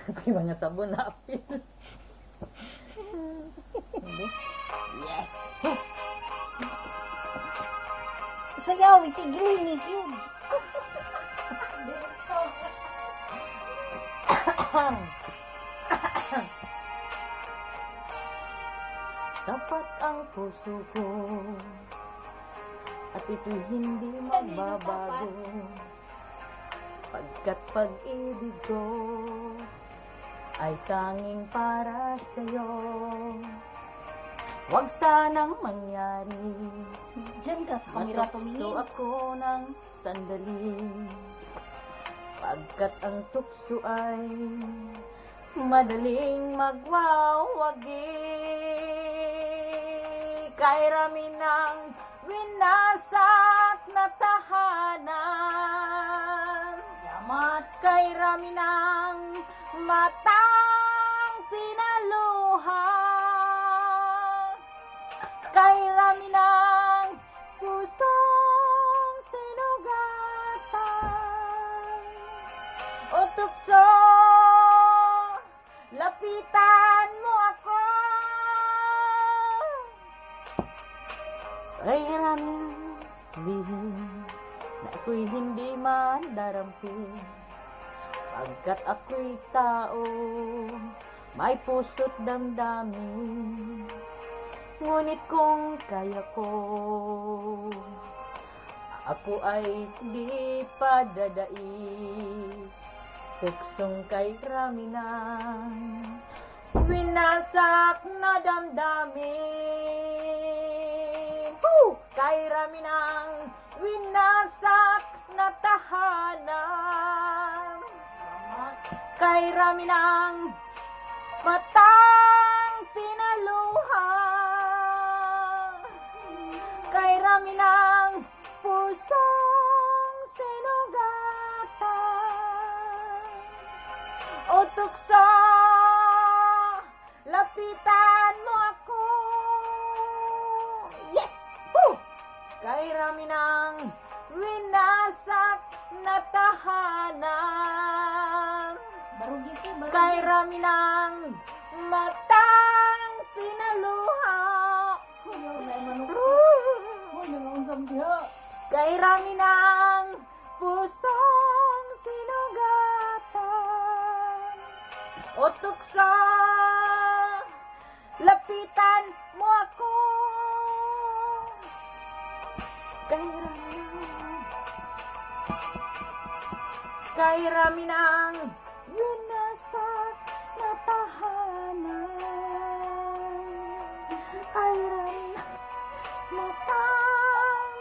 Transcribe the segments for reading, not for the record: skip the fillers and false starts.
Kaya nga sabon na apil. Yes! Sayaw, itigilin yun. Tapat ang puso ko at ito'y hindi magbabago, pagkat pag-ibig ko ay tanging para sa'yo. Huwag sanang mangyari, Diyan ka sa kamera tumingin. matukso ako ng sandali, pagkat ang tukso ay madaling magwawagi. Kay rami ng winasak na tahanan, Yamat. kay rami ng matang pinaluha, kay rami ng pusong sinugatan. O tukso, lapitan mo ako. Kay rami ng lihim na ako'y hindi mandarampi, pagkat ako'y tao, may puso't damdamin. Ngunit kung kaya ko, ako ay di padadait. Tuksong kay rami ng winasak na damdamin. Kay rami ng winasak na tahanan, kay rami ng matang pinaluha, kay rami ng pusong sinugatan. O tukso, lapitan mo ako. Yes! Woo! Kay rami ng winasak na tahanan, Barugi ko, barugi. kay rami ng matang pinaluha, Huwag na manok. Huwag na unsam diha. kay rami ng pusong sinugatan. O tukso, lapitan mo ako. Kay rami ng winasak na tahanan, kay rami ng matang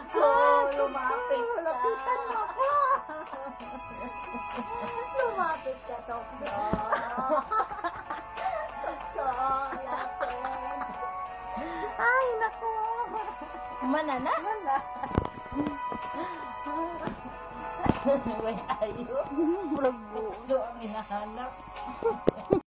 So, lumapit ka. Lapitan mo ako. Lumapit ka, Tokso. Tokso, lapit. Ay, naku. Manana? Wala. May ayo. Murag buo. Ito ang hinahanap.